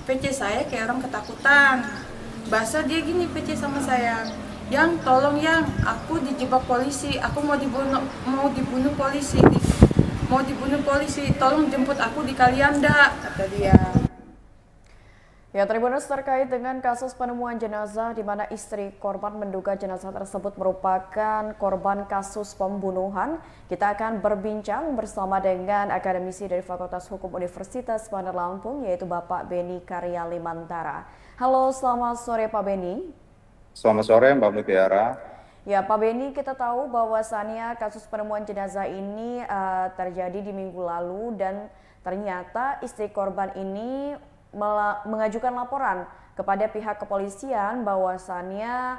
PC saya kayak orang ketakutan. Bahasa dia gini PC sama saya, yang tolong yang aku dijebak polisi, aku mau dibunuh polisi, tolong jemput aku di Kalianda, kata dia. Ya, Tribuners, terkait dengan kasus penemuan jenazah di mana istri korban menduga jenazah tersebut merupakan korban kasus pembunuhan, kita akan berbincang bersama dengan akademisi dari Fakultas Hukum Universitas Bandar Lampung, yaitu Bapak Beni Karyalimantara. Halo, selamat sore Pak Beni. Selamat sore Mbak Mutiara. Ya, Pak Beni, kita tahu bahwasannya kasus penemuan jenazah ini terjadi di minggu lalu dan ternyata istri korban ini mengajukan laporan kepada pihak kepolisian bahwasannya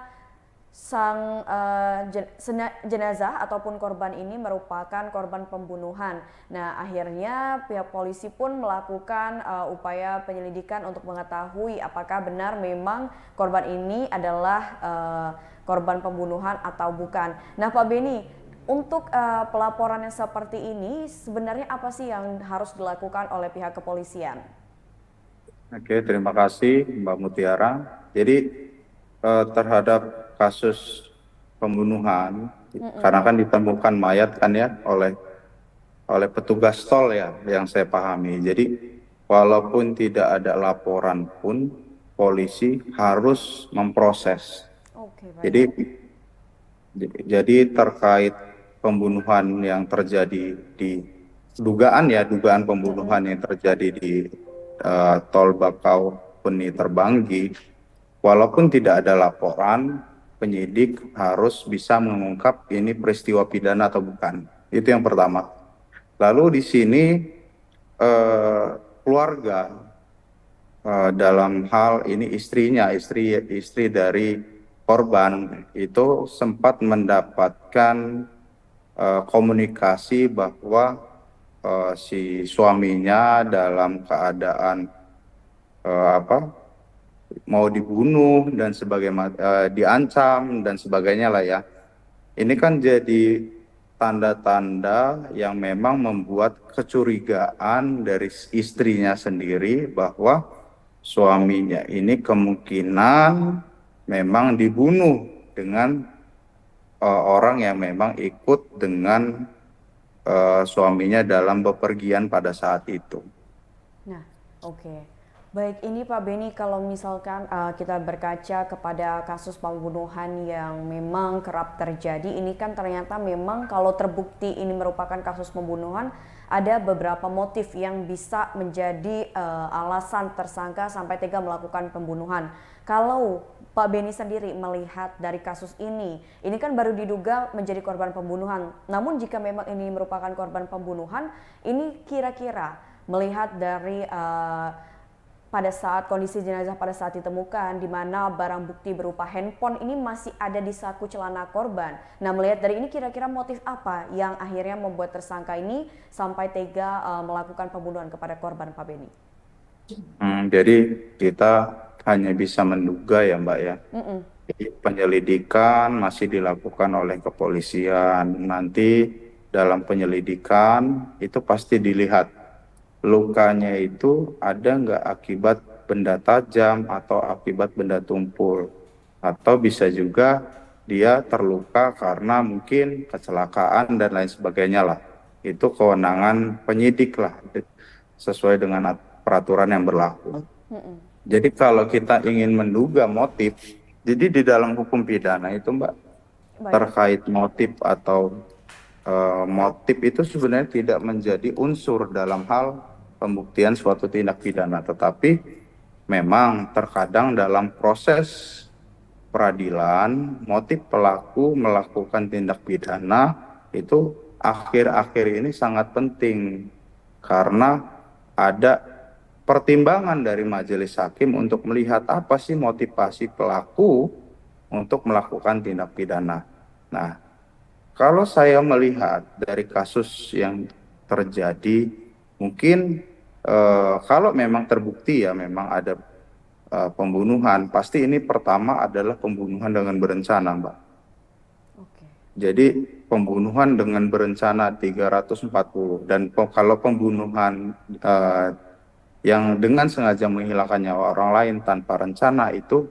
jenazah ataupun korban ini merupakan korban pembunuhan. Nah, akhirnya pihak polisi pun melakukan upaya penyelidikan untuk mengetahui apakah benar memang korban ini adalah korban pembunuhan atau bukan. Nah, Pak Beni, untuk pelaporan yang seperti ini sebenarnya apa sih yang harus dilakukan oleh pihak kepolisian? Oke, terima kasih Mbak Mutiara. Jadi terhadap kasus pembunuhan, karena kan ditemukan mayat kan ya oleh petugas tol ya, yang saya pahami. Jadi walaupun tidak ada laporan pun, polisi harus memproses. Oke, Jadi baik. jadi terkait pembunuhan yang terjadi di dugaan pembunuhan yang terjadi di Tol Bakau Peni Terbanggi, walaupun tidak ada laporan, penyidik harus bisa mengungkap ini peristiwa pidana atau bukan. Itu yang pertama. Lalu di sini keluarga dalam hal ini istri dari korban itu sempat mendapatkan komunikasi bahwa si suaminya dalam keadaan apa mau dibunuh dan diancam dan sebagainya lah ya. Ini kan jadi tanda-tanda yang memang membuat kecurigaan dari istrinya sendiri bahwa suaminya ini kemungkinan memang dibunuh dengan orang yang memang ikut dengan suaminya dalam bepergian pada saat itu. Nah, oke. Baik, ini Pak Beni, kalau misalkan kita berkaca kepada kasus pembunuhan yang memang kerap terjadi, ini kan ternyata memang kalau terbukti ini merupakan kasus pembunuhan, ada beberapa motif yang bisa menjadi alasan tersangka sampai tega melakukan pembunuhan. Kalau Pak Beni sendiri melihat dari kasus ini kan baru diduga menjadi korban pembunuhan. Namun jika memang ini merupakan korban pembunuhan, ini kira-kira melihat dari pada saat kondisi jenazah pada saat ditemukan, di mana barang bukti berupa handphone ini masih ada di saku celana korban. Nah, melihat dari ini kira-kira motif apa yang akhirnya membuat tersangka ini sampai tega melakukan pembunuhan kepada korban, Pak Beni? Jadi kita hanya bisa menduga ya Mbak ya. Jadi penyelidikan masih dilakukan oleh kepolisian. Nanti dalam penyelidikan itu pasti dilihat lukanya itu ada nggak akibat benda tajam atau akibat benda tumpul. Atau bisa juga dia terluka karena mungkin kecelakaan dan lain sebagainya lah. Itu kewenangan penyidik lah, sesuai dengan peraturan yang berlaku. Jadi kalau kita ingin menduga motif, jadi di dalam hukum pidana itu Mbak, Baik. terkait motif atau motif itu sebenarnya tidak menjadi unsur dalam hal pembuktian suatu tindak pidana, tetapi memang terkadang dalam proses peradilan motif pelaku melakukan tindak pidana itu akhir-akhir ini sangat penting karena ada pertimbangan dari majelis hakim untuk melihat apa sih motivasi pelaku untuk melakukan tindak pidana. Nah, kalau saya melihat dari kasus yang terjadi, mungkin kalau memang terbukti ya memang ada pembunuhan, pasti ini pertama adalah pembunuhan dengan berencana, Mbak. Oke. Jadi pembunuhan dengan berencana 340 dan kalau pembunuhan yang dengan sengaja menghilangkan nyawa orang lain tanpa rencana itu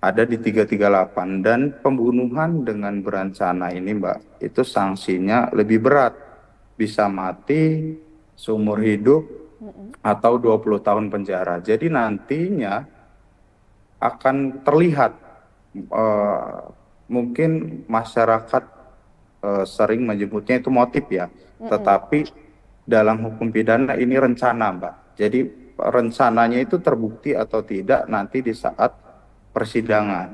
ada di 338, dan pembunuhan dengan berencana ini Mbak, itu sanksinya lebih berat, bisa mati, seumur hidup, atau 20 tahun penjara. Jadi nantinya akan terlihat, eh, mungkin masyarakat sering menyebutnya itu motif ya, tetapi dalam hukum pidana ini rencana Mbak. Jadi rencananya itu terbukti atau tidak nanti di saat persidangan.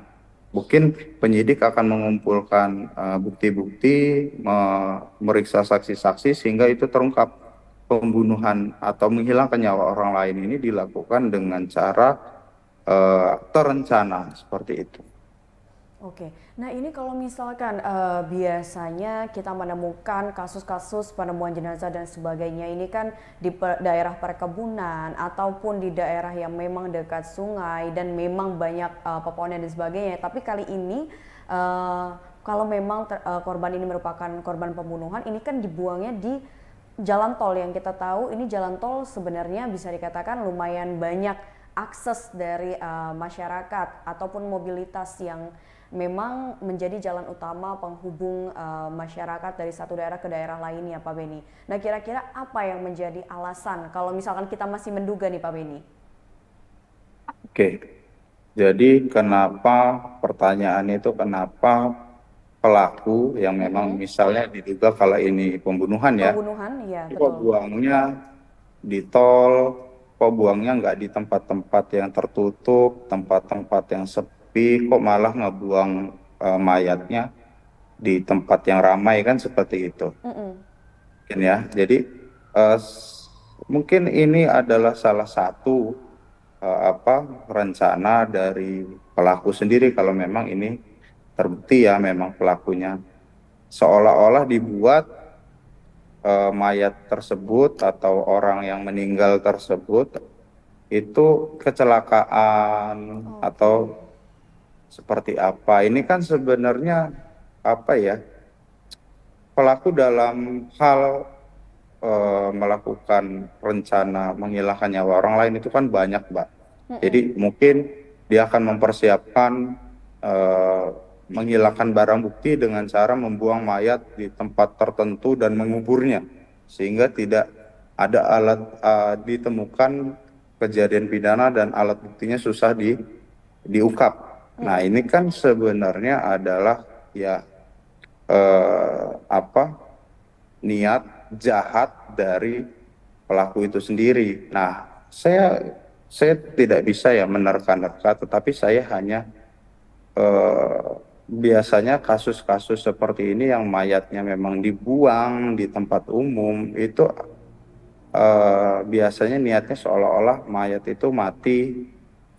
Mungkin penyidik akan mengumpulkan bukti-bukti, memeriksa saksi-saksi sehingga itu terungkap pembunuhan atau menghilangkan nyawa orang lain ini dilakukan dengan cara terencana seperti itu. Oke, nah ini kalau misalkan biasanya kita menemukan kasus-kasus penemuan jenazah dan sebagainya ini kan di daerah perkebunan ataupun di daerah yang memang dekat sungai dan memang banyak pepohonan dan sebagainya. Tapi kali ini kalau memang korban ini merupakan korban pembunuhan, ini kan dibuangnya di jalan tol yang kita tahu ini jalan tol sebenarnya bisa dikatakan lumayan banyak akses dari masyarakat ataupun mobilitas yang memang menjadi jalan utama penghubung masyarakat dari satu daerah ke daerah lainnya, Pak Beni. Nah, kira-kira apa yang menjadi alasan kalau misalkan kita masih menduga nih, Pak Beni? Oke, jadi kenapa pertanyaannya itu kenapa pelaku yang memang misalnya diduga kalau ini pembunuhan ya, Pembunuhan, iya kok betul. buangnya di tol, kok buangnya nggak di tempat-tempat yang tertutup, tempat-tempat yang sepi, kok malah ngebuang mayatnya di tempat yang ramai, kan seperti itu. Mungkin ya, jadi mungkin ini adalah salah satu rencana dari pelaku sendiri kalau memang ini terbukti ya memang pelakunya, seolah-olah dibuat mayat tersebut atau orang yang meninggal tersebut itu kecelakaan atau seperti apa. Ini kan sebenarnya apa ya, pelaku dalam hal melakukan rencana menghilangkan nyawa orang lain itu kan banyak Mbak. Jadi mungkin dia akan mempersiapkan menghilangkan barang bukti dengan cara membuang mayat di tempat tertentu dan menguburnya sehingga tidak ada alat ditemukan kejadian pidana dan alat buktinya susah diungkap. Nah ini kan sebenarnya adalah ya niat jahat dari pelaku itu sendiri. Nah saya tidak bisa ya menerka-nerka, tetapi saya hanya biasanya kasus-kasus seperti ini yang mayatnya memang dibuang di tempat umum itu biasanya niatnya seolah-olah mayat itu mati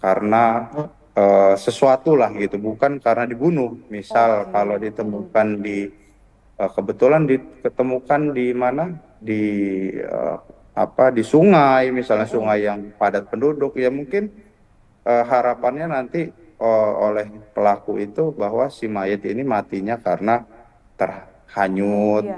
karena sesuatu lah gitu, bukan karena dibunuh. Misal kalau ditemukan kebetulan ditemukan di mana di sungai, misalnya sungai yang padat penduduk, ya mungkin harapannya nanti oleh pelaku itu bahwa si mayat ini matinya karena terhanyut,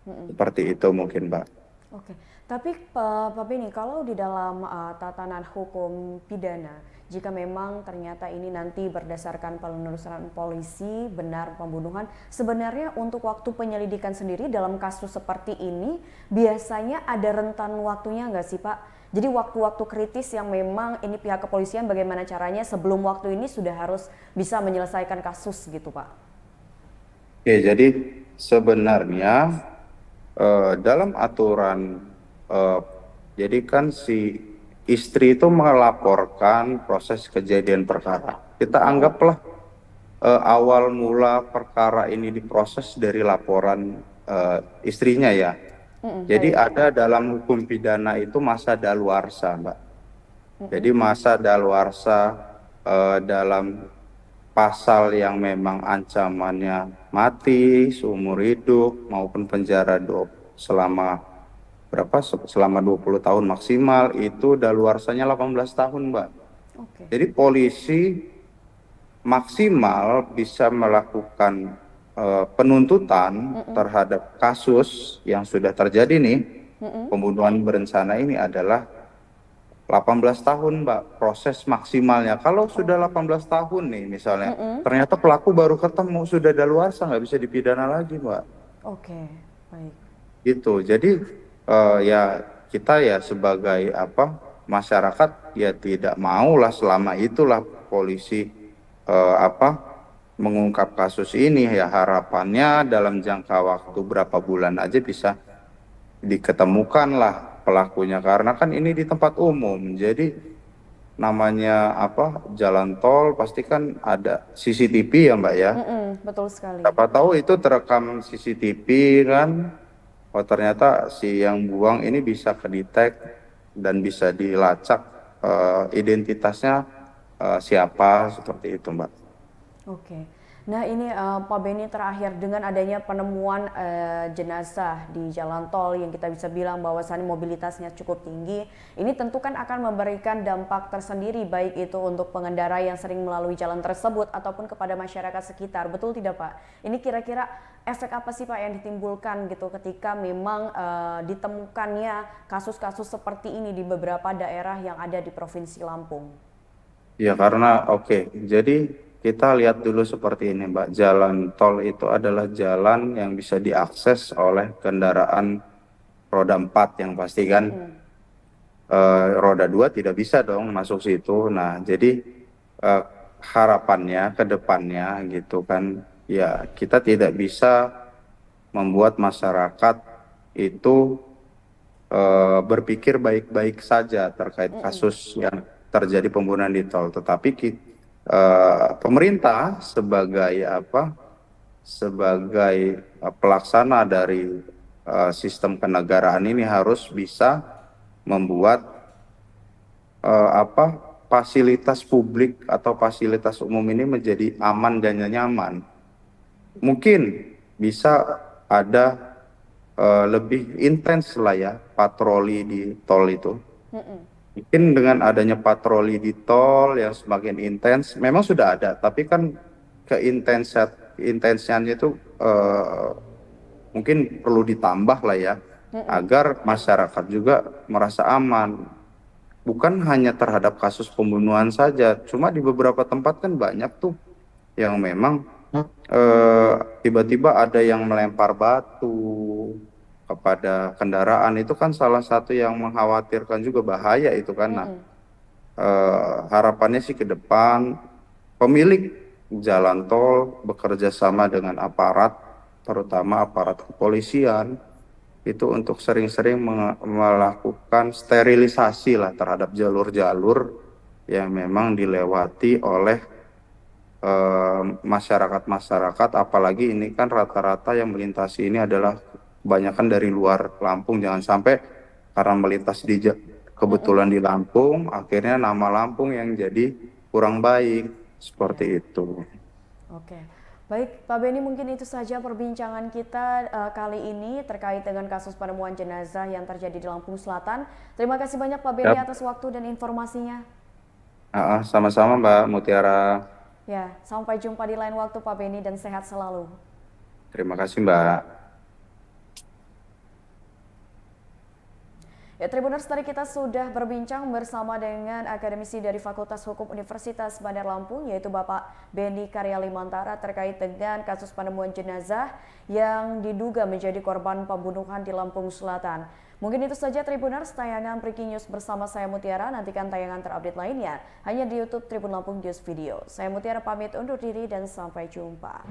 seperti itu mungkin Mbak. Oke, tapi Pak Beni, kalau di dalam tatanan hukum pidana, jika memang ternyata ini nanti berdasarkan penelusuran polisi benar pembunuhan, sebenarnya untuk waktu penyelidikan sendiri dalam kasus seperti ini biasanya ada rentan waktunya nggak sih Pak? Jadi waktu-waktu kritis yang memang ini pihak kepolisian bagaimana caranya sebelum waktu ini sudah harus bisa menyelesaikan kasus gitu Pak? Oke, jadi sebenarnya dalam aturan, jadi kan si istri itu melaporkan proses kejadian perkara. Kita anggaplah awal mula perkara ini diproses dari laporan istrinya ya. Jadi ada dalam hukum pidana itu masa daluarsa, Mbak. Jadi masa daluarsa dalam pasal yang memang ancamannya mati, seumur hidup, maupun penjara selama selama 20 tahun maksimal, itu daluarsanya 18 tahun, Mbak. Jadi polisi maksimal bisa melakukan penuntutan terhadap kasus yang sudah terjadi nih, pembunuhan berencana ini adalah 18 tahun, Mbak, proses maksimalnya. Kalau sudah 18 tahun nih misalnya, ternyata pelaku baru ketemu, sudah daluarsa, nggak bisa dipidana lagi, Mbak. Oke, baik. Gitu. Jadi ya kita ya sebagai apa masyarakat ya tidak maulah selama itulah polisi apa mengungkap kasus ini, ya harapannya dalam jangka waktu berapa bulan aja bisa diketemukan lah pelakunya, karena kan ini di tempat umum. Jadi namanya apa jalan tol pasti kan ada CCTV ya, Mbak ya. Betul sekali. Siapa tahu itu terekam CCTV kan. Oh ternyata si yang buang ini bisa kedetek dan bisa dilacak identitasnya siapa, seperti itu, Mbak. Oke. Nah ini Pak Beni, terakhir dengan adanya penemuan jenazah di jalan tol yang kita bisa bilang bahwasannya mobilitasnya cukup tinggi, ini tentu kan akan memberikan dampak tersendiri baik itu untuk pengendara yang sering melalui jalan tersebut ataupun kepada masyarakat sekitar, betul tidak Pak? Ini kira-kira efek apa sih Pak yang ditimbulkan gitu ketika memang ditemukannya kasus-kasus seperti ini di beberapa daerah yang ada di Provinsi Lampung? Ya karena jadi kita lihat dulu seperti ini, Mbak. Jalan tol itu adalah jalan yang bisa diakses oleh kendaraan roda 4 yang pasti kan. Roda 2 tidak bisa dong masuk situ. Nah, jadi harapannya ke depannya gitu kan, ya kita tidak bisa membuat masyarakat itu berpikir baik-baik saja terkait kasus yang terjadi pembunuhan di tol, tetapi pemerintah sebagai pelaksana dari sistem kenegaraan ini harus bisa membuat fasilitas publik atau fasilitas umum ini menjadi aman dan nyaman. Mungkin bisa ada lebih intens lah ya patroli di tol itu. Mungkin dengan adanya patroli di tol yang semakin intens, memang sudah ada, tapi kan intensiannya itu mungkin perlu ditambah lah ya, agar masyarakat juga merasa aman. Bukan hanya terhadap kasus pembunuhan saja, cuma di beberapa tempat kan banyak tuh yang memang tiba-tiba ada yang melempar batu kepada kendaraan, itu kan salah satu yang mengkhawatirkan juga, bahaya itu kan. Nah, harapannya sih ke depan pemilik jalan tol bekerja sama dengan aparat, terutama aparat kepolisian, itu untuk sering-sering melakukan sterilisasi lah terhadap jalur-jalur yang memang dilewati oleh masyarakat, apalagi ini kan rata-rata yang melintasi ini adalah kebanyakan dari luar Lampung. Jangan sampai karena melintas kebetulan di Lampung, akhirnya nama Lampung yang jadi kurang baik, seperti itu. Oke, baik Pak Beni, mungkin itu saja perbincangan kita kali ini terkait dengan kasus penemuan jenazah yang terjadi di Lampung Selatan. Terima kasih banyak Pak Beni atas waktu dan informasinya. Sama-sama Mbak Mutiara. Ya, sampai jumpa di lain waktu Pak Beni dan sehat selalu. Terima kasih Mbak. Ya, Tribuners, tadi kita sudah berbincang bersama dengan akademisi dari Fakultas Hukum Universitas Bandar Lampung, yaitu Bapak Beni Karyalimantara, terkait dengan kasus penemuan jenazah yang diduga menjadi korban pembunuhan di Lampung Selatan. Mungkin itu saja Tribuners, tayangan Breaking News bersama saya Mutiara. Nantikan tayangan terupdate lainnya hanya di YouTube Tribun Lampung News Video. Saya Mutiara pamit undur diri dan sampai jumpa.